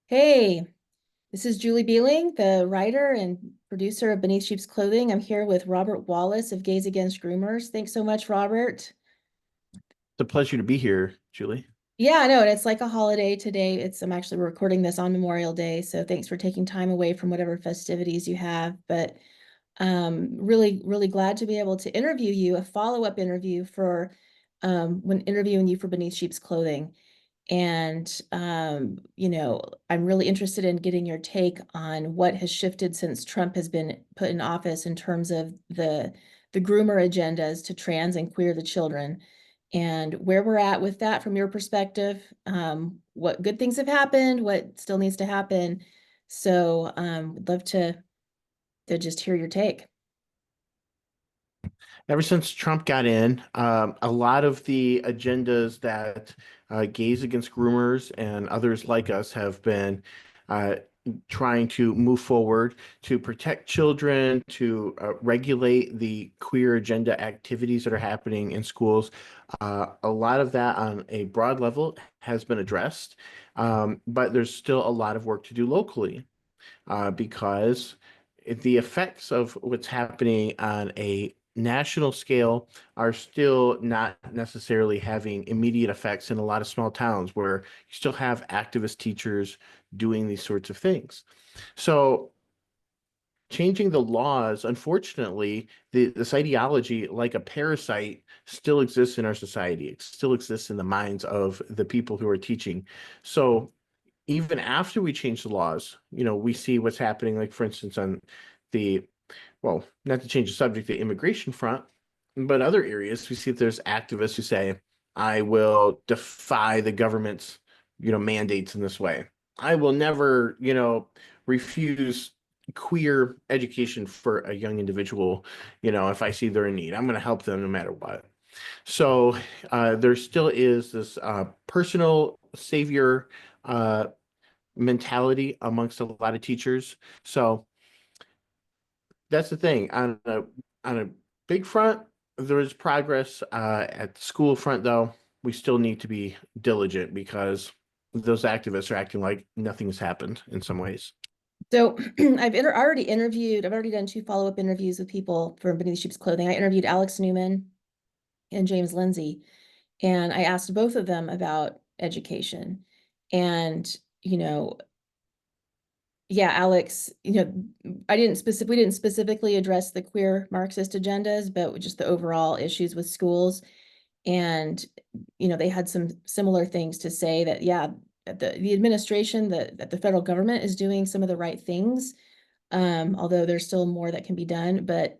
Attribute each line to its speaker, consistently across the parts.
Speaker 1: Hey, this is Julie Beeling, the writer and producer of Beneath Sheep's Clothing. I'm here with Robert Wallace of Gaze Against Groomers. Thanks so much, Robert.
Speaker 2: It's a pleasure to be here, Julie.
Speaker 1: Yeah, I know, and it's like a holiday today. I'm actually recording this on Memorial Day, so thanks for taking time away from whatever festivities you have. But really, really glad to be able to interview you, a follow-up interview for when interviewing you for Beneath Sheep's Clothing. And I'm really interested in getting your take on what has shifted since Trump has been put in office in terms of the groomer agendas to trans and queer the children, and where we're at with that from your perspective. What good things have happened, what still needs to happen. So would love to just hear your take.
Speaker 2: Ever since Trump got in, a lot of the agendas that Gays Against Groomers and others like us have been uh, trying to move forward to protect children, to regulate the queer agenda activities that are happening in schools. A lot of that on a broad level has been addressed, but there's still a lot of work to do locally because the effects of what's happening on a national scale are still not necessarily having immediate effects in a lot of small towns where you still have activist teachers doing these sorts of things. So changing the laws, unfortunately, this ideology, like a parasite, still exists in our society. It still exists in the minds of the people who are teaching. So even after we change the laws, we see what's happening, like for instance, on the, well, not to change the subject, the immigration front, but other areas, we see that there's activists who say, I will defy the government's, mandates in this way. I will never, refuse queer education for a young individual, if I see they're in need. I'm going to help them no matter what. So there still is this personal savior mentality amongst a lot of teachers. So that's the thing. On a big front, there is progress. At the school front, though, we still need to be diligent because those activists are acting like nothing has happened in some ways.
Speaker 1: So I've already done two follow-up interviews with people from Beneath Sheep's Clothing. I interviewed Alex Newman and James Lindsay, and I asked both of them about education. And, you know, yeah, Alex, we didn't specifically address the queer Marxist agendas, but just the overall issues with schools. And, they had some similar things to say that, yeah, the administration, that the federal government is doing some of the right things, although there's still more that can be done. But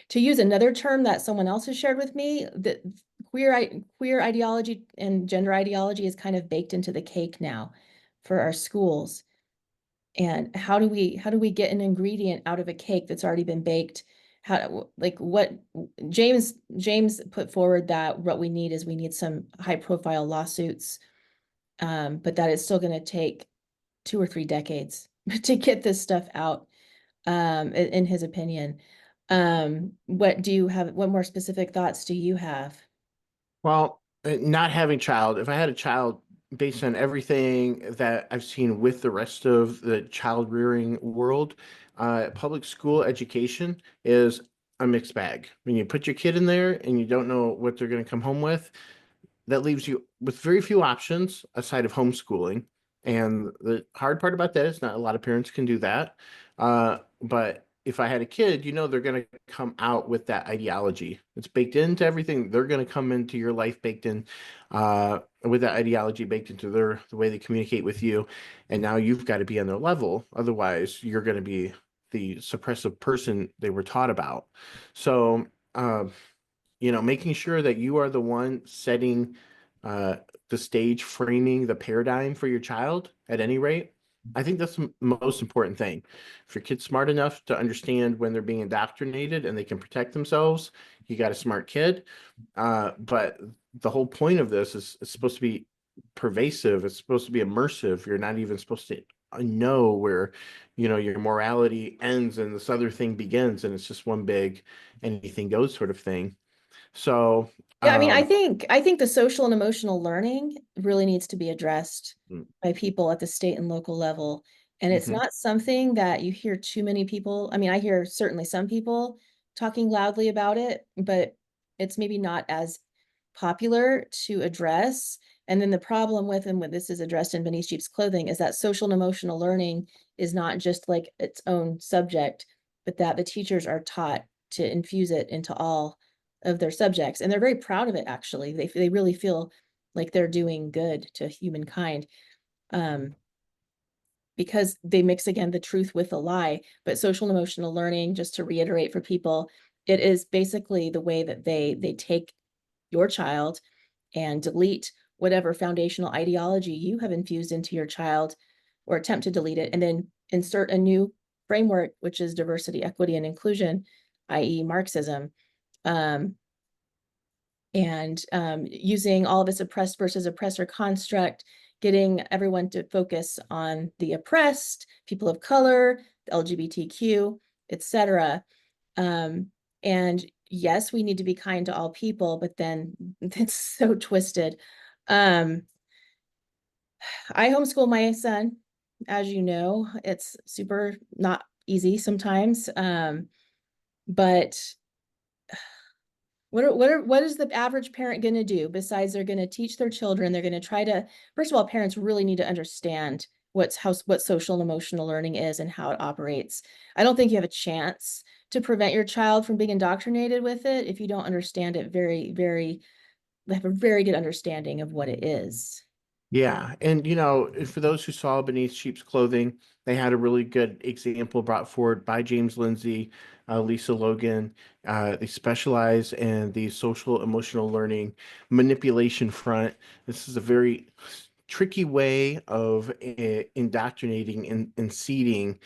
Speaker 1: to use another term that someone else has shared with me, that queer ideology and gender ideology is kind of baked into the cake now for our schools. And how do we get an ingredient out of a cake that's already been baked? How, like, what James put forward, that what we need is we need some high profile lawsuits, but that is still going to take 2 or 3 decades to get this stuff out, in his opinion. What more specific thoughts do you have?
Speaker 2: Well, not having child, if I had a child, based on everything that I've seen with the rest of the child rearing world, public school education is a mixed bag. When you put your kid in there and you don't know what they're going to come home with, that leaves you with very few options aside of homeschooling. And the hard part about that is not a lot of parents can do that. But if I had a kid, they're going to come out with that ideology. It's baked into everything. They're going to come into your life baked in with that ideology baked into the way they communicate with you. And now you've got to be on their level. Otherwise, you're going to be the suppressive person they were taught about. So, making sure that you are the one setting uh, the stage, framing the paradigm for your child at any rate. I think that's the most important thing. If your kid's smart enough to understand when they're being indoctrinated and they can protect themselves, you got a smart kid. But the whole point of this is it's supposed to be pervasive. It's supposed to be immersive. You're not even supposed to know where, your morality ends and this other thing begins, and it's just one big anything goes sort of thing. So
Speaker 1: Yeah, I mean, I think the social and emotional learning really needs to be addressed by people at the state and local level. And it's
Speaker 2: Mm-hmm.
Speaker 1: not something that you hear too many people. I mean, I hear certainly some people talking loudly about it, but it's maybe not as popular to address. And then the problem with, and when this is addressed in Beneath Sheep's Clothing, is that social and emotional learning is not just like its own subject, but that the teachers are taught to infuse it into all of their subjects. And they're very proud of it, actually. They really feel like they're doing good to humankind. Um, because they mix again the truth with the lie. But social and emotional learning, just to reiterate for people, it is basically the way that they take your child and delete whatever foundational ideology you have infused into your child, or attempt to delete it, and then insert a new framework, which is diversity, equity, and inclusion, i.e. Marxism. Um, and using all this oppressed versus oppressor construct, getting everyone to focus on the oppressed, people of color, the LGBTQ, etc. And yes, we need to be kind to all people, but then it's so twisted. Um, I homeschool my son, as you know. It's super not easy sometimes. But what is the average parent going to do besides they're going to teach their children? They're going to try to, first of all, parents really need to understand what social and emotional learning is and how it operates. I don't think you have a chance to prevent your child from being indoctrinated with it if you don't understand it have a very good understanding of what it is.
Speaker 2: Yeah, and for those who saw Beneath Sheep's Clothing, they had a really good example brought forward by James Lindsay, Lisa Logan. They specialize in the social emotional learning manipulation front. This is a very tricky way of indoctrinating and seeding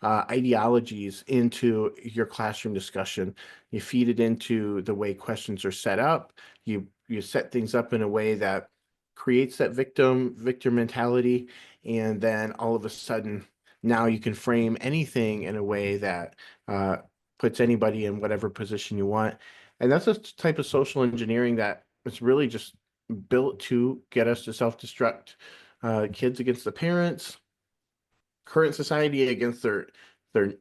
Speaker 2: ideologies into your classroom discussion. You feed it into the way questions are set up. You set things up in a way that creates that victor mentality, and then all of a sudden now you can frame anything in a way that puts anybody in whatever position you want. And that's a type of social engineering that is really just built to get us to self-destruct, kids against the parents, current society against their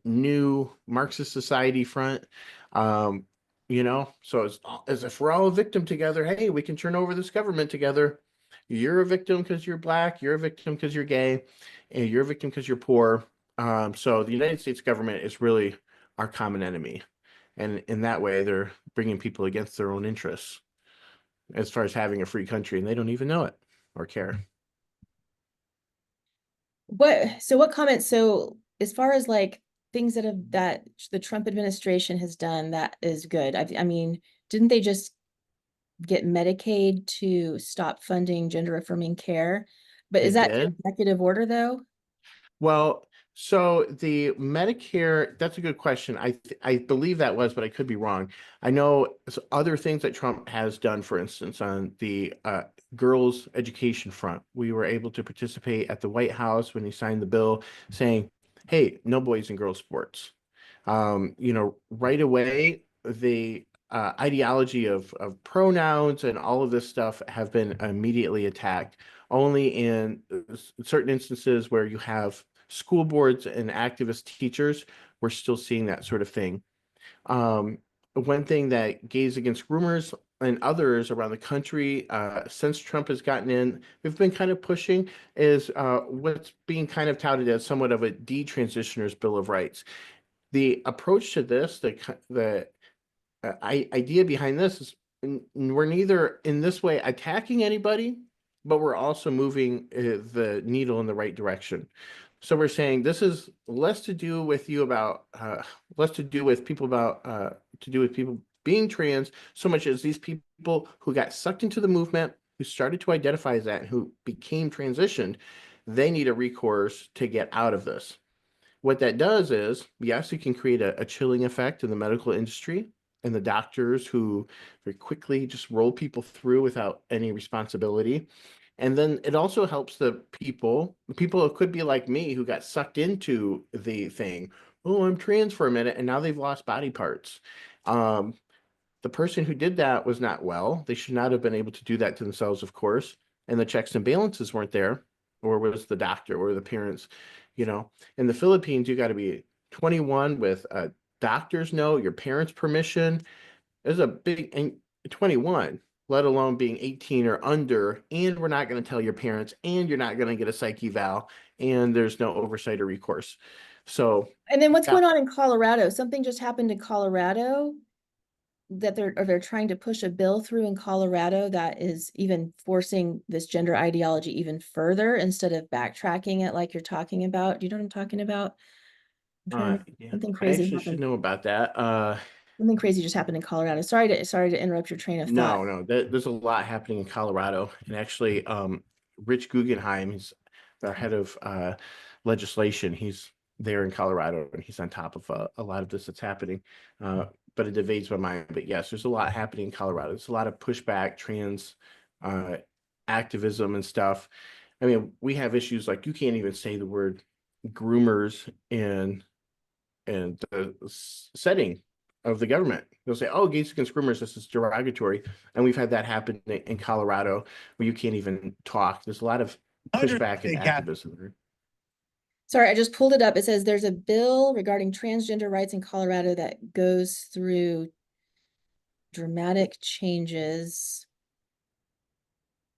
Speaker 2: new Marxist society front. Um, so it's as if we're all a victim together. Hey, we can turn over this government together. You're a victim because you're black. You're a victim because you're gay, and you're a victim because you're poor. So the United States government is really our common enemy, and in that way, they're bringing people against their own interests as far as having a free country, and they don't even know it or care.
Speaker 1: What comments, so as far as like things that the Trump administration has done that is good. I mean, didn't they just get Medicaid to stop funding gender affirming care? But
Speaker 2: They
Speaker 1: is that through
Speaker 2: did.
Speaker 1: executive order though?
Speaker 2: Well, so the Medicare, that's a good question. I believe that was, but I could be wrong. I know other things that Trump has done, for instance, on the girls' education front. We were able to participate at the White House when he signed the bill saying, hey, no boys and girls sports. Right away, the ideology of pronouns and all of this stuff have been immediately attacked. Only in certain instances where you have school boards and activist teachers, we're still seeing that sort of thing. Um, One thing that Gays Against Groomers and others around the country, since Trump has gotten in, we've been kind of pushing is what's being kind of touted as somewhat of a detransitioner's Bill of Rights. The approach to this, the idea behind this is we're neither in this way attacking anybody, but we're also moving the needle in the right direction. So we're saying this is less to do with you about less to do with people about to do with people being trans, so much as these people who got sucked into the movement, who started to identify as that, and who became transitioned, they need a recourse to get out of this. What that does is, yes, you can create a chilling effect in the medical industry and the doctors who very quickly just roll people through without any responsibility. And then it also helps the people who could be like me who got sucked into the thing. Oh, I'm trans for a minute, and now they've lost body parts. Um, the person who did that was not well. They should not have been able to do that to themselves, of course. And the checks and balances weren't there, or was the doctor or the parents, you know. In the Philippines, you got to be 21 with a doctor's note, your parents' permission. There's a big and 21, let alone being 18 or under, and we're not going to tell your parents, and you're not going to get a psych eval, and there's no oversight or recourse. So,
Speaker 1: And then what's
Speaker 2: yeah,
Speaker 1: going on in Colorado? Something just happened in Colorado that they're trying to push a bill through in Colorado that is even forcing this gender ideology even further instead of backtracking it like you're talking about. Do you know what I'm talking about? I'm trying to,
Speaker 2: yeah,
Speaker 1: something
Speaker 2: I
Speaker 1: crazy
Speaker 2: actually should
Speaker 1: happened.
Speaker 2: know about that.
Speaker 1: Something crazy just happened in Colorado. Sorry to interrupt your train of thought.
Speaker 2: No, there's a lot happening in Colorado, and actually, Rich Guggenheim, he's our head of legislation. He's there in Colorado, and he's on top of a lot of this that's happening. But it evades my mind. But yes, there's a lot happening in Colorado. There's a lot of pushback, trans uh, activism and stuff. I mean, we have issues like you can't even say the word groomers in the setting of the government. They'll say, "Oh, gays against groomers, this is derogatory," and we've had that happen in Colorado where you can't even talk. There's a lot of pushback and activism there.
Speaker 1: Sorry, I just pulled it up. It says there's a bill regarding transgender rights in Colorado that goes through dramatic changes.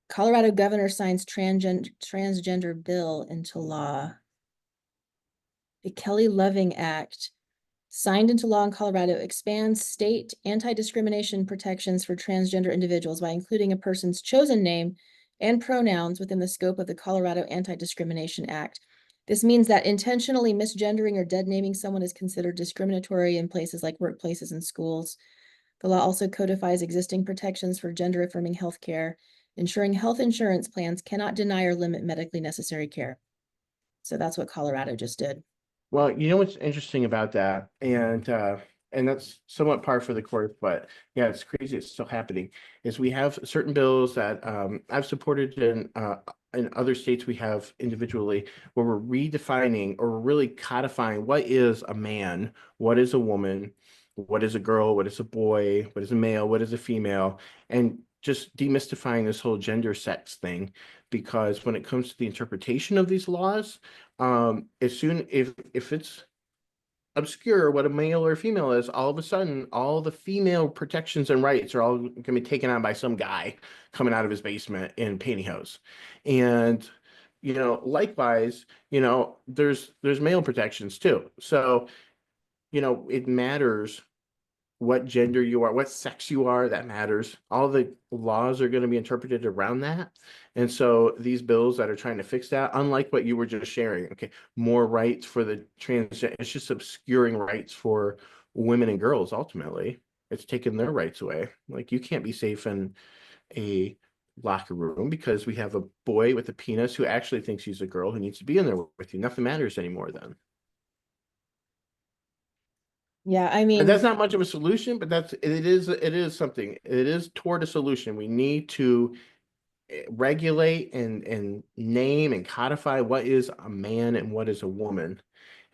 Speaker 1: Colorado governor signs transgender bill into law. The Kelly Loving Act, signed into law in Colorado, expands state anti-discrimination protections for transgender individuals by including a person's chosen name and pronouns within the scope of the Colorado Anti-Discrimination Act. This means that intentionally misgendering or dead naming someone is considered discriminatory in places like workplaces and schools. The law also codifies existing protections for gender-affirming healthcare, ensuring health insurance plans cannot deny or limit medically necessary care. So that's what Colorado just did.
Speaker 2: Well, you know what's interesting about that, and that's somewhat par for the course, but yeah, it's crazy. It's still happening. Is we have certain bills that I've supported in other states we have individually where we're redefining or we're really codifying what is a man, what is a woman, what is a girl, what is a boy, what is a male, what is a female, and just demystifying this whole gender sex thing. Because when it comes to the interpretation of these laws, as soon if it's obscure what a male or female is, all of a sudden all the female protections and rights are all going to be taken on by some guy coming out of his basement in pantyhose. And likewise, there's male protections too. So it matters what gender you are, what sex you are, that matters. All the laws are going to be interpreted around that. And so these bills that are trying to fix that, unlike what you were just sharing, okay, more rights for the trans, it's just obscuring rights for women and girls ultimately. It's taking their rights away. Like you can't be safe in a locker room because we have a boy with a penis who actually thinks he's a girl who needs to be in there with you. Nothing matters anymore then.
Speaker 1: Yeah, I
Speaker 2: And that's
Speaker 1: mean,
Speaker 2: not much of a solution, but it is something. It is toward a solution. We need to regulate and name and codify what is a man and what is a woman.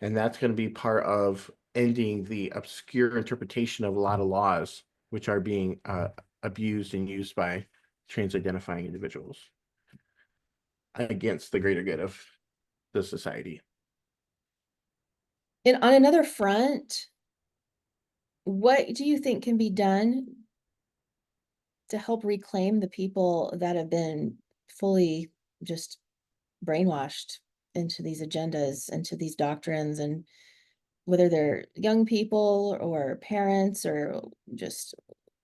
Speaker 2: And that's going to be part of ending the obscure interpretation of a lot of laws which are being abused and used by trans identifying individuals against the greater good of the society.
Speaker 1: on another front, what do you think can be done to help reclaim the people that have been fully just brainwashed into these agendas, into these doctrines, and whether they're young people or parents or just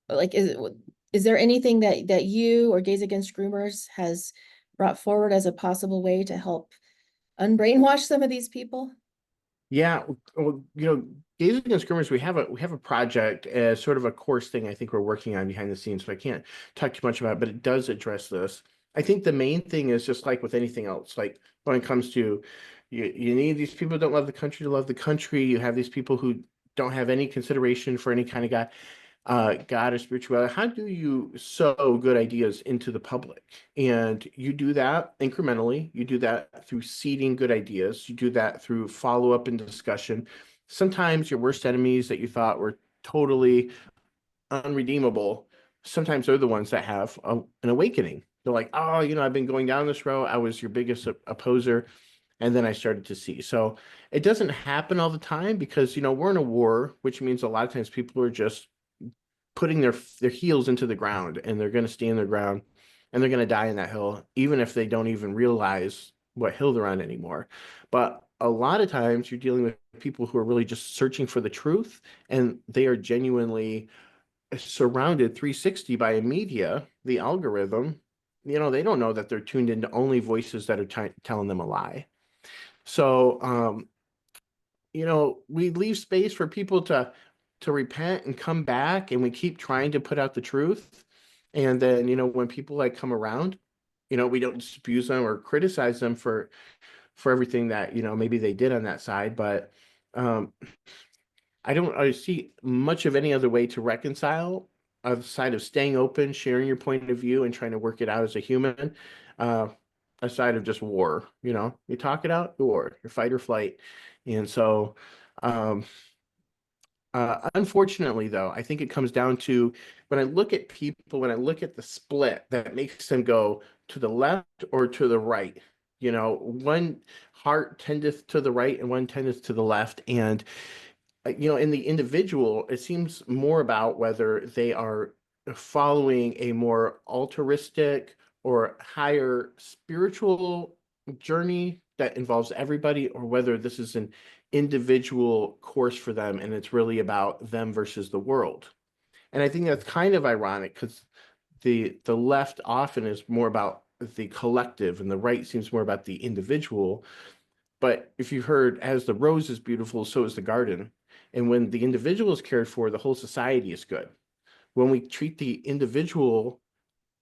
Speaker 1: like is there anything that you or Gays Against Groomers has brought forward as a possible way to help unbrainwash some of these people?
Speaker 2: Yeah, well, Gays Against Groomers, we have a project as sort of a course thing I think we're working on behind the scenes, so I can't talk too much about it, but it does address this. I think the main thing is just like with anything else, like when it comes to you need these people who don't love the country to love the country. You have these people who don't have any consideration for any kind of guy God or spirituality. How do you sow good ideas into the public? And you do that incrementally. You do that through seeding good ideas. You do that through follow up and discussion. Sometimes your worst enemies that you thought were totally unredeemable, sometimes they're the ones that have an awakening. They're like, oh, I've been going down this road. I was your biggest opposer. And then I started to see. So it doesn't happen all the time because, we're in a war, which means a lot of times people are just putting their heels into the ground, and they're going to stand their ground, and they're going to die in that hill, even if they don't even realize what hill they're on anymore. But a lot of times you're dealing with people who are really just searching for the truth, and they are genuinely surrounded 360 by a media, the algorithm. They don't know that they're tuned into only voices that are telling them a lie. So, we leave space for people to repent and come back, and we keep trying to put out the truth. And then, when people like come around, we don't disabuse them or criticize them for everything that, maybe they did on that side. But um, I don't see much of any other way to reconcile aside of staying open, sharing your point of view, and trying to work it out as a human, uh, aside of just war. You talk it out, war, your fight or flight. And so, um, unfortunately, though, I think it comes down to when I look at people, when I look at the split that makes them go to the left or to the right. One heart tendeth to the right and one tendeth to the left. And in the individual, it seems more about whether they are following a more altruistic or higher spiritual journey that involves everybody, or whether this is an individual course for them and it's really about them versus the world. And I think that's kind of ironic because the left often is more about the collective and the right seems more about the individual. But if you've heard, as the rose is beautiful, so is the garden. And when the individual is cared for, the whole society is good. When we treat the individual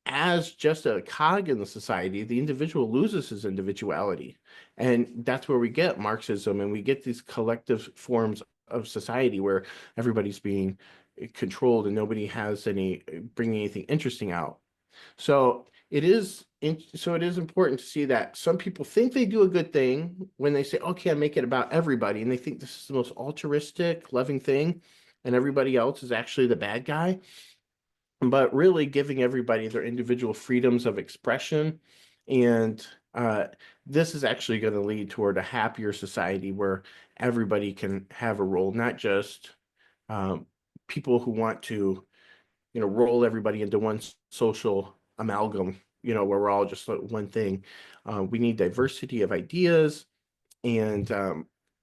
Speaker 2: as just a cog in the society, the individual loses his individuality. And that's where we get Marxism, and we get these collective forms of society where everybody's being controlled and nobody has any bringing anything interesting out. So it is important to see that some people think they do a good thing when they say, okay, I make it about everybody, and they think this is the most altruistic, loving thing, and everybody else is actually the bad guy. But really giving everybody their individual freedoms of expression. And this is actually going to lead toward a happier society where everybody can have a role, not just um, people who want to roll everybody into one social amalgam, where we're all just one thing. We need diversity of ideas, and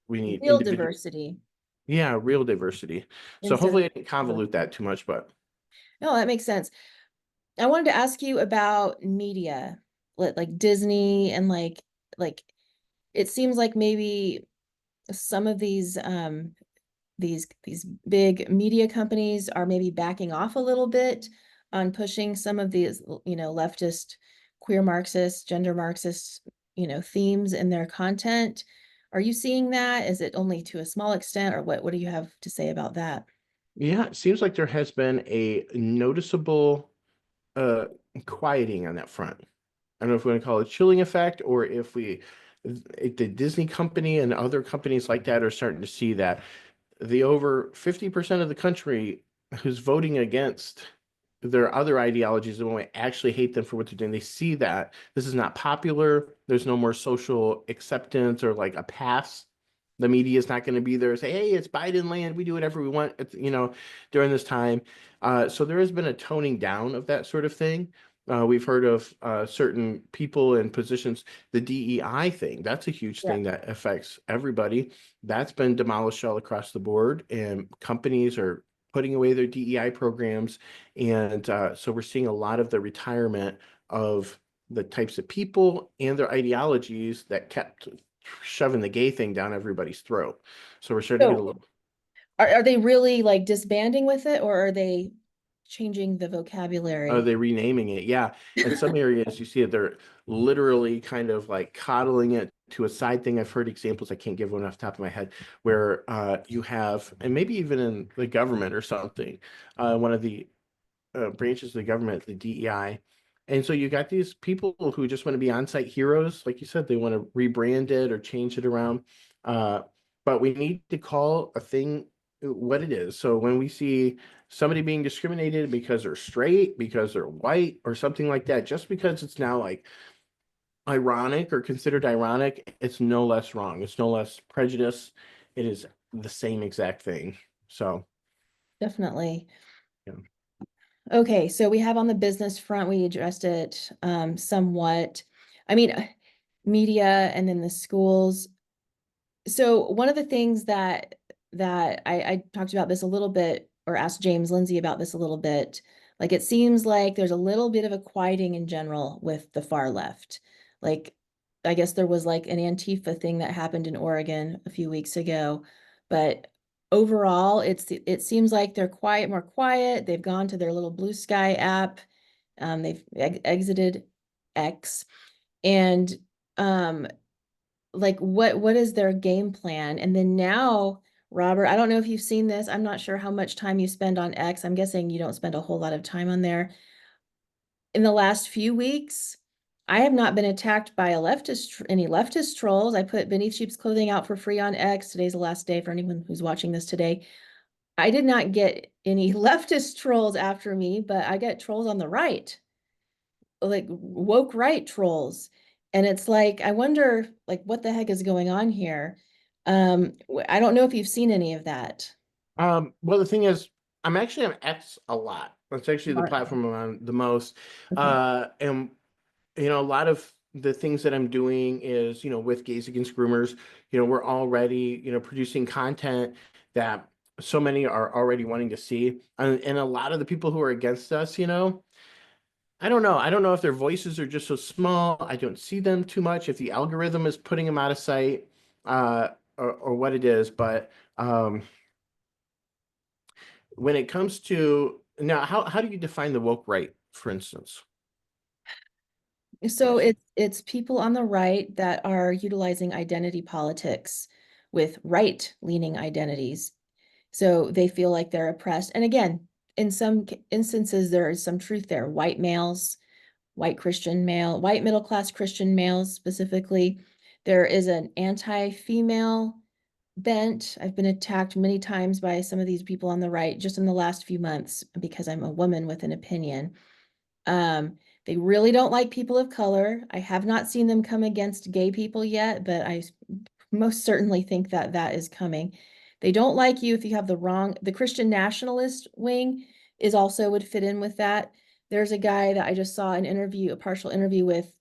Speaker 2: we need
Speaker 1: Real
Speaker 2: individual,
Speaker 1: diversity
Speaker 2: yeah, real diversity. So
Speaker 1: instead of.
Speaker 2: hopefully I didn't convolute that too much, but
Speaker 1: No, that makes sense. I wanted to ask you about media, like Disney and like it seems like maybe some of these big media companies are maybe backing off a little bit on pushing some of these, leftist, queer Marxist, gender Marxist, themes in their content. Are you seeing that? Is it only to a small extent, or what do you have to say about that?
Speaker 2: yeah, it seems like there has been a noticeable uh quieting on that front. I don't know if we want to call it chilling effect, or if the Disney company and other companies like that are starting to see that the over 50% of the country who's voting against their other ideologies and when we actually hate them for what they're doing, they see that this is not popular. There's no more social acceptance or like a pass. The media is not going to be there and say, hey, it's Biden land. We do whatever we want, during this time. So there has been a toning down of that sort of thing. We've heard of certain people in positions, the DEI thing. That's a huge
Speaker 1: Yeah.
Speaker 2: thing that affects everybody. That's been demolished all across the board, and companies are putting away their DEI programs. And so we're seeing a lot of the retirement of the types of people and their ideologies that kept shoving the gay thing down everybody's throat. So we're starting to get a
Speaker 1: So
Speaker 2: little,
Speaker 1: are they really like disbanding with it, or are they changing the
Speaker 2: are
Speaker 1: vocabulary?
Speaker 2: they renaming it? Yeah. In some areas, you see it, they're literally kind of like coddling it to a side thing. I've heard examples, I can't give one off the top of my head, where you have, and maybe even in the government or something, one of the branches of the government, the DEI. And so you got these people who just want to be on-site heroes. Like you said, they want to rebrand it or change it around. Uh, but we need to call a thing what it is. So when we see somebody being discriminated because they're straight, because they're white, or something like that, just because it's now like ironic or considered ironic, it's no less wrong. It's no less prejudice. It is the same exact thing. So,
Speaker 1: Definitely.
Speaker 2: yeah.
Speaker 1: Okay, so we have on the business front, we addressed it somewhat. I mean, media and then the schools. So one of the things that I talked about this a little bit, or asked James Lindsay about this a little bit, like it seems like there's a little bit of a quieting in general with the far left. Like I guess there was like an Antifa thing that happened in Oregon a few weeks ago, but overall it seems like they're more quiet. They've gone to their little Blue Sky app. They've exited X, and um like what is their game plan? And then now, Robert, I don't know if you've seen this. I'm not sure how much time you spend on X. I'm guessing you don't spend a whole lot of time on there. In the last few weeks, I have not been attacked by any leftist trolls. I put Beneath Sheep's Clothing out for free on X. Today's the last day for anyone who's watching this today. I did not get any leftist trolls after me, but I get trolls on the right, like woke right trolls. And it's like, I wonder like what the heck is going on here. I don't know if you've seen any of that.
Speaker 2: Well, the thing is, I'm actually on X a lot. That's actually the
Speaker 1: Are-
Speaker 2: platform I'm on the most.
Speaker 1: Okay.
Speaker 2: And a lot of the things that I'm doing is, with Gays Against Groomers, we're already, producing content that so many are already wanting to see. And a lot of the people who are against us, I don't know. I don't know if their voices are just so small. I don't see them too much. If the algorithm is putting them out of sight, or what it is. But when it comes to now, how do you define the woke right, for instance?
Speaker 1: So it's people on the right that are utilizing identity politics with right-leaning identities. So they feel like they're oppressed. And again, in some instances, there is some truth there. White males, white Christian male, white middle class Christian males specifically. There is an anti-female bent. I've been attacked many times by some of these people on the right just in the last few months because I'm a woman with an opinion. They really don't like people of color. I have not seen them come against gay people yet, but I most certainly think that that is coming. They don't like you if you have the Christian nationalist wing is also would fit in with that. There's a guy that I just saw a partial interview with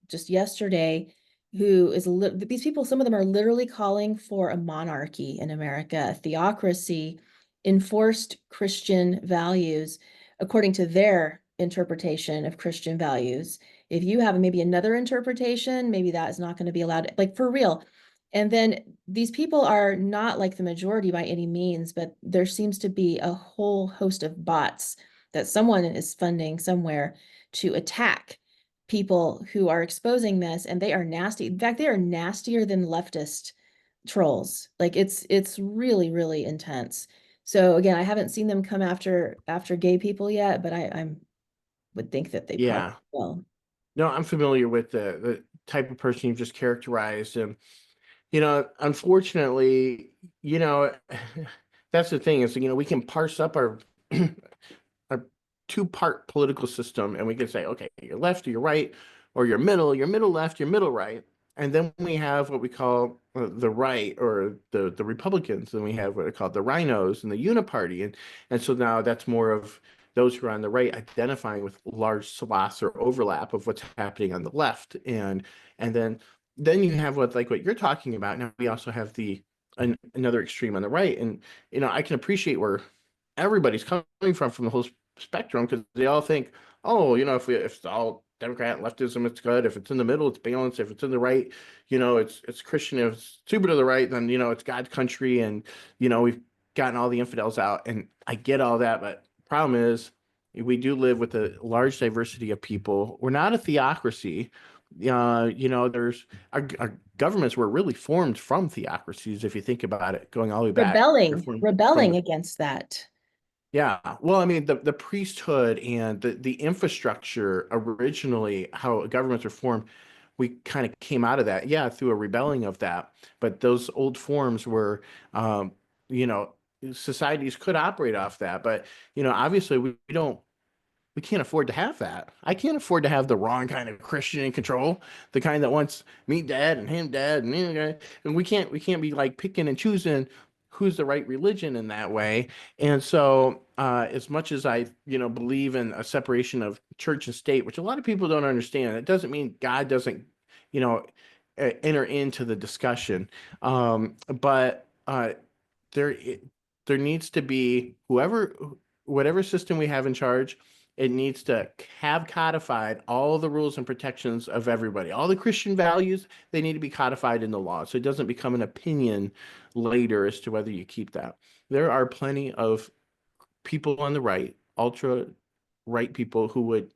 Speaker 1: just yesterday, who is these people, some of them are literally calling for a monarchy in America, a theocracy, enforced Christian values according to their interpretation of Christian values. If you have maybe another interpretation, maybe that is not going to be allowed, like for real. And then these people are not like the majority by any means, but there seems to be a whole host of bots that someone is funding somewhere to attack people who are exposing this, and they are nasty. In fact, they are nastier than leftist trolls. Like it's really, really intense. So again, I haven't seen them come after gay people yet, but I'm would think that they probably
Speaker 2: Yeah.
Speaker 1: will.
Speaker 2: No, I'm familiar with the type of person you've just characterized. And, unfortunately, that's the thing is, we can parse up our a two-part political system, and we can say, okay, you're left or you're right, or you're middle left, you're middle right, and then we have what we call the right, or the Republicans, and we have what are called the rhinos and the uniparty, and so now that's more of those who are on the right identifying with large swaths or overlap of what's happening on the left, and then you have what you're talking about. Now we also have another extreme on the right, and I can appreciate where everybody's coming from the whole spectrum, because they all think, oh, if it's all Democrat and leftism, it's good. If it's in the middle, it's balanced. If it's in the right, it's Christian. If it's super to the right, then it's God's country, and we've gotten all the infidels out, and I get all that, but problem is we do live with a large diversity of people. We're not a theocracy. There's our governments were really formed from theocracies, if you think about it, going all the way back. They're formed from
Speaker 1: Rebelling
Speaker 2: the
Speaker 1: against that.
Speaker 2: yeah. Well, I mean, the priesthood and the infrastructure originally, how governments were formed, we kind of came out of that, yeah, through a rebelling of that. But those old forms were, um, you know, societies could operate off that, but obviously we can't afford to have that. I can't afford to have the wrong kind of Christian in control, the kind that wants me dead and him dead, and we can't be like picking and choosing who's the right religion in that way. And so, as much as I believe in a separation of church and state, which a lot of people don't understand, it doesn't mean God doesn't you know enter into the discussion. But there there needs to be whatever system we have in charge, it needs to have codified all the rules and protections of everybody. All the Christian values, they need to be codified in the law. So it doesn't become an opinion later as to whether you keep that. There are plenty of people on the right, ultra right people who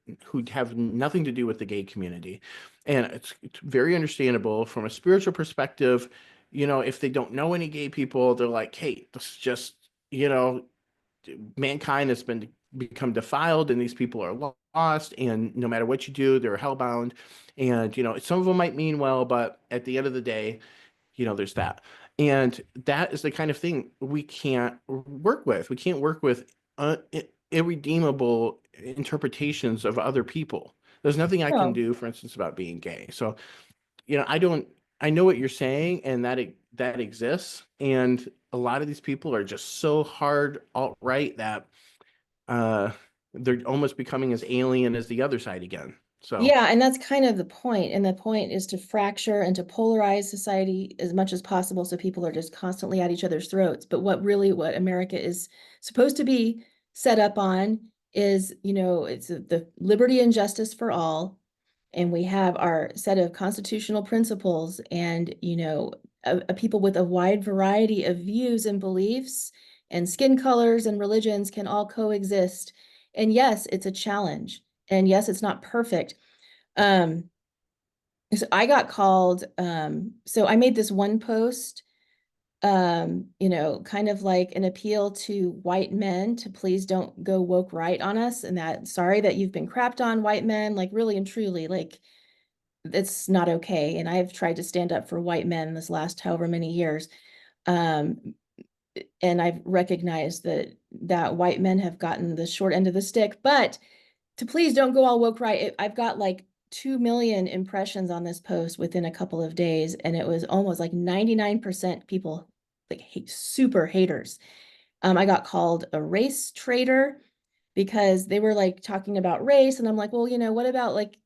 Speaker 2: have nothing to do with the gay community. And it's very understandable from a spiritual perspective. If they don't know any gay people, they're like, hey, this is just, you know, mankind has become defiled and these people are lost, and no matter what you do, they're hellbound. And some of them might mean well, but at the end of the day, there's that. And that is the kind of thing we can't work with. We can't work with irredeemable interpretations of other people. There's nothing I can
Speaker 1: No.
Speaker 2: do, for instance, about being gay. So, I don't, I know what you're saying, and that exists. And a lot of these people are just so hard alt-right that uh, they're almost becoming as alien as the other side again. So,
Speaker 1: Yeah, and that's kind of the point. And the point is to fracture and to polarize society as much as possible so people are just constantly at each other's throats. But what America is supposed to be set up on is, it's the liberty and justice for all. And we have our set of constitutional principles and, a people with a wide variety of views and beliefs and skin colors and religions can all coexist. And yes, it's a challenge. And yes, it's not perfect. um, so I got called, so I made this one post, kind of like an appeal to white men to please don't go woke right on us, and that sorry that you've been crapped on, white men, like really and truly, like it's not okay. And I've tried to stand up for white men this last however many years. Um, and I've recognized that white men have gotten the short end of the stick, but to please don't go all woke right. I've got like 2 million impressions on this post within a couple of days, and it was almost like 99% people like super haters. I got called a race traitor because they were like talking about race, and I'm like, well, what about like,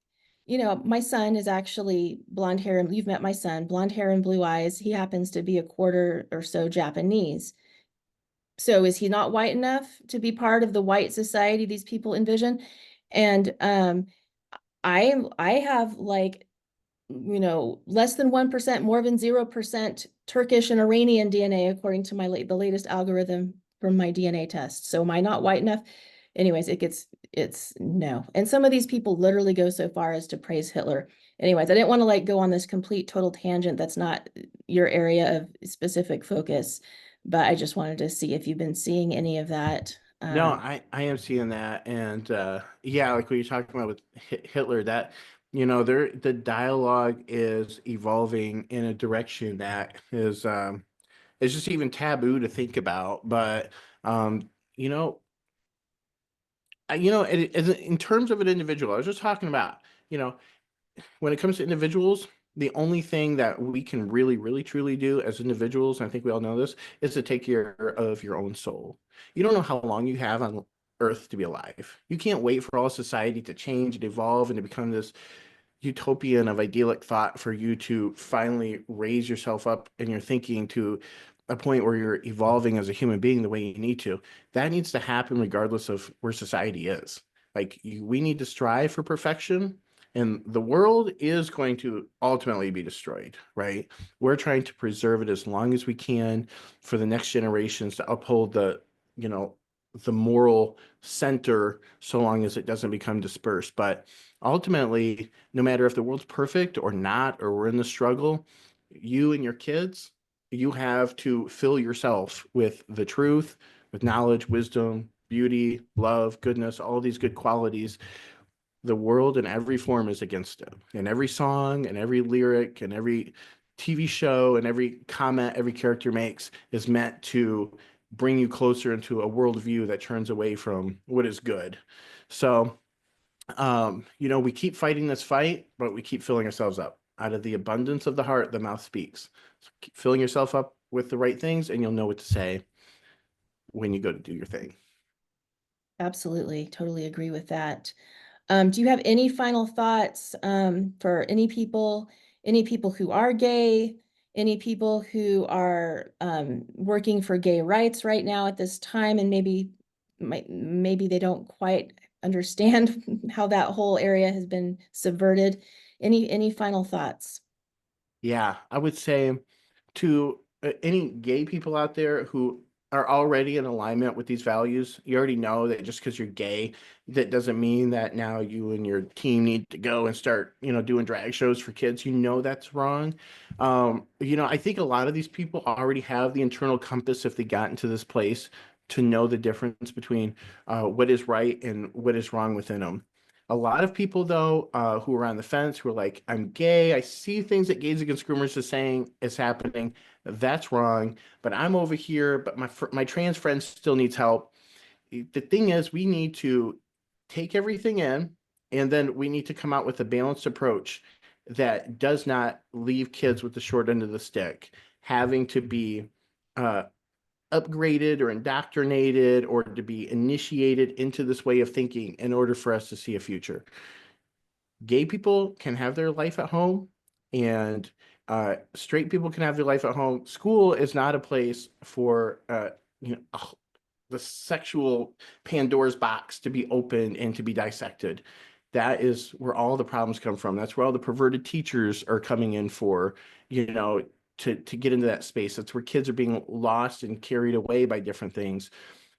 Speaker 1: my son is actually blonde hair, and you've met my son, blonde hair and blue eyes. He happens to be a quarter or so Japanese. So is he not white enough to be part of the white society these people envision? And I have like, less than 1%, more than 0% Turkish and Iranian DNA according to the latest algorithm from my DNA test. So am I not white enough? Anyways, it's no. And some of these people literally go so far as to praise Hitler. Anyways, I didn't want to like go on this complete total tangent that's not your area of specific focus, but I just wanted to see if you've been seeing any of that.
Speaker 2: no, I am seeing that. And yeah, like what you're talking about with Hitler, that the dialogue is evolving in a direction that is just even taboo to think about. But um, you know, in terms of an individual, I was just talking about, you know, when it comes to individuals, the only thing that we can really, really, truly do as individuals, and I think we all know this, is to take care of your own soul. You don't know how long you have on earth to be alive. You can't wait for all society to change and evolve and to become this utopian of idyllic thought for you to finally raise yourself up in your thinking to a point where you're evolving as a human being the way you need to. That needs to happen regardless of where society is. Like we need to strive for perfection, and the world is going to ultimately be destroyed, right? We're trying to preserve it as long as we can for the next generations to uphold you know, the moral center so long as it doesn't become dispersed. But ultimately, no matter if the world's perfect or not, or we're in the struggle, you and your kids, you have to fill yourself with the truth, with knowledge, wisdom, beauty, love, goodness, all these good qualities. The world in every form is against it. And every song and every lyric and every TV show and every comment every character makes is meant to bring you closer into a worldview that turns away from what is good. So, we keep fighting this fight, but we keep filling ourselves up. Out of the abundance of the heart, the mouth speaks. So keep filling yourself up with the right things, and you'll know what to say when you go to do your thing.
Speaker 1: Absolutely, totally agree with that. Do you have any final thoughts for any people who are gay, any people who are working for gay rights right now at this time, and maybe they don't quite understand how that whole area has been subverted? Any final thoughts?
Speaker 2: Yeah, I would say to any gay people out there who are already in alignment with these values, you already know that just because you're gay, that doesn't mean that now you and your team need to go and start, doing drag shows for kids. You know that's wrong. I think a lot of these people already have the internal compass if they got into this place to know the difference between what is right and what is wrong within them. A lot of people, though, who are on the fence, who are like, I'm gay, I see things that Gays Against Groomers is saying is happening. That's wrong. But I'm over here, but my trans friend still needs help. The thing is, we need to take everything in, and then we need to come out with a balanced approach that does not leave kids with the short end of the stick, having to be uh, upgraded or indoctrinated or to be initiated into this way of thinking in order for us to see a future. Gay people can have their life at home, and straight people can have their life at home. School is not a place for the sexual Pandora's box to be opened and to be dissected. That is where all the problems come from. That's where all the perverted teachers are coming in for, to get into that space. That's where kids are being lost and carried away by different things.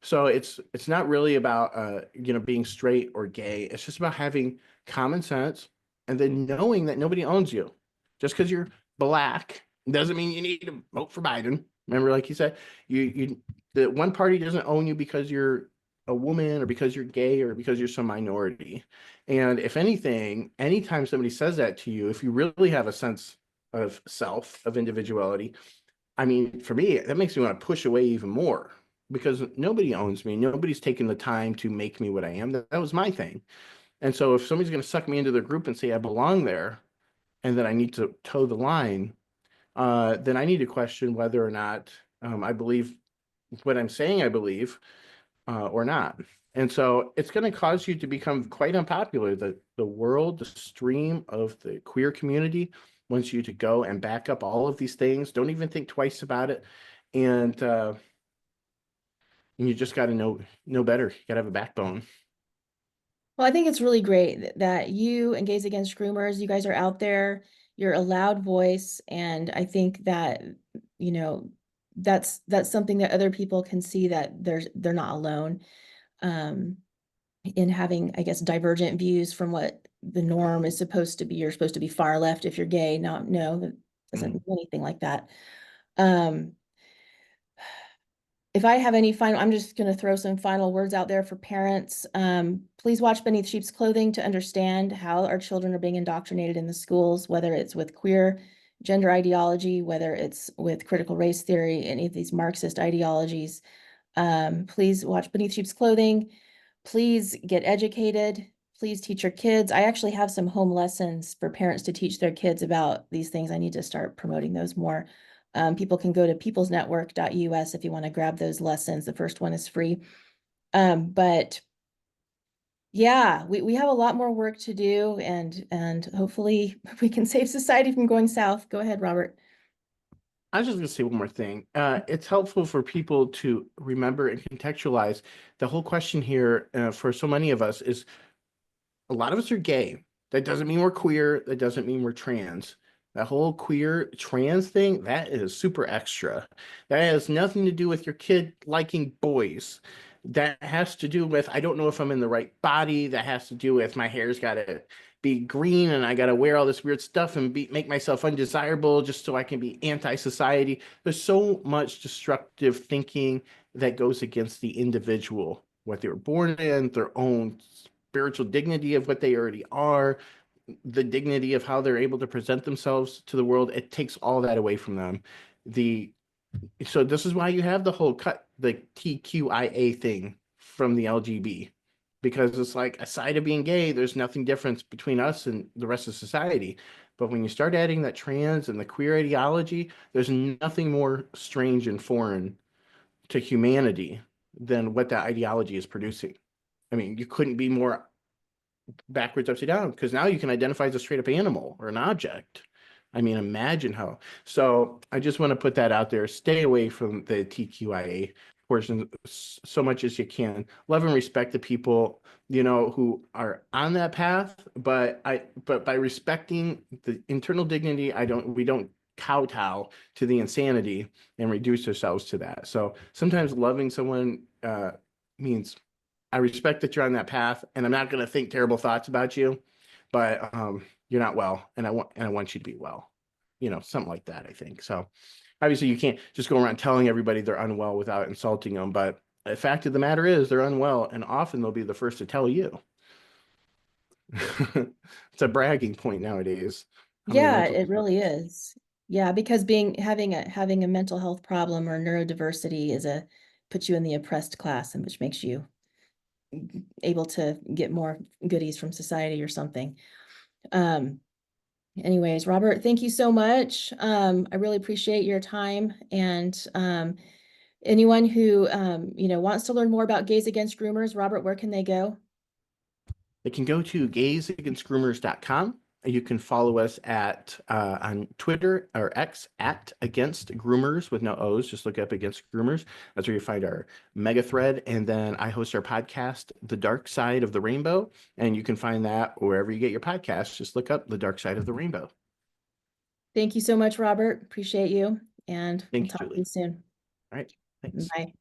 Speaker 2: So it's not really about being straight or gay. It's just about having common sense and then knowing that nobody owns you. Just because you're black doesn't mean you need to vote for Biden. Remember, like you said, you the one party doesn't own you because you're a woman or because you're gay or because you're some minority. And if anything, anytime somebody says that to you, if you really have a sense of self, of individuality, I mean, for me, that makes me want to push away even more because nobody owns me. Nobody's taken the time to make me what I am. That was my thing. And so if somebody's going to suck me into their group and say I belong there and that I need to toe the line, then I need to question whether or not I believe what I'm saying I believe or not. And so it's going to cause you to become quite unpopular. The world, the stream of the queer community wants you to go and back up all of these things. Don't even think twice about it. And you just got to know better. You got to have a backbone.
Speaker 1: Well, I think it's really great that you and Gays Against Groomers, you guys are out there, you're a loud voice, and I think that, you know, that's something that other people can see that they're not alone um, in having, I guess, divergent views from what the norm is supposed to be. You're supposed to be far left if you're gay. No, that doesn't mean anything like that. Um, if I have any final, I'm just going to throw some final words out there for parents. Please watch Beneath Sheep's Clothing to understand how our children are being indoctrinated in the schools, whether it's with queer gender ideology, whether it's with critical race theory, any of these Marxist ideologies. Please watch Beneath Sheep's Clothing. Please get educated. Please teach your kids. I actually have some home lessons for parents to teach their kids about these things. I need to start promoting those more. People can go to peoplesnetwork.us if you want to grab those lessons. The first one is free. But yeah, we have a lot more work to do, and hopefully we can save society from going south. Go ahead, Robert.
Speaker 2: I was just going to say one more thing. It's helpful for people to remember and contextualize the whole question here for so many of us is a lot of us are gay. That doesn't mean we're queer. That doesn't mean we're trans. That whole queer trans thing, that is super extra. That has nothing to do with your kid liking boys. That has to do with, I don't know if I'm in the right body. That has to do with my hair's got to be green and I got to wear all this weird stuff and make myself undesirable just so I can be anti-society. There's so much destructive thinking that goes against the individual, what they were born in, their own spiritual dignity of what they already are, the dignity of how they're able to present themselves to the world. It takes all that away from them. The So this is why you have the whole the TQIA thing from the LGB, because it's like, aside of being gay, there's nothing different between us and the rest of society. But when you start adding that trans and the queer ideology, there's nothing more strange and foreign to humanity than what that ideology is producing. I mean, you couldn't be more backwards, upside down, because now you can identify as a straight up animal or an object. I mean, imagine how. So I just want to put that out there. Stay away from the TQIA portion so much as you can. Love and respect the people, who are on that path. But by respecting the internal dignity, we don't kowtow to the insanity and reduce ourselves to that. So sometimes loving someone means, I respect that you're on that path, and I'm not going to think terrible thoughts about you, but you're not well, and I want you to be well. Something like that, I think. So obviously you can't just go around telling everybody they're unwell without insulting them, but the fact of the matter is they're unwell, and often they'll be the first to tell you. It's a bragging point nowadays. How many
Speaker 1: Yeah,
Speaker 2: mental
Speaker 1: it really
Speaker 2: disorders?
Speaker 1: is. Yeah, because having a mental health problem or neurodiversity puts you in the oppressed class, and which makes you able to get more goodies from society or something. Um, Anyways, Robert, thank you so much. I really appreciate your time. And anyone who wants to learn more about Gays Against Groomers, Robert, where can they go?
Speaker 2: They can go to gaysagainstgroomers.com. You can follow us at on Twitter or X at Against Groomers with no O's. Just look up Against Groomers. That's where you find our mega thread. And then I host our podcast, The Dark Side of the Rainbow. And you can find that wherever you get your podcasts. Just look up The Dark Side of the Rainbow.
Speaker 1: Thank you so much, Robert. Appreciate you. And we'll
Speaker 2: Thank you,
Speaker 1: talk to you
Speaker 2: Julie.
Speaker 1: soon.
Speaker 2: All right. Thanks.
Speaker 1: Bye.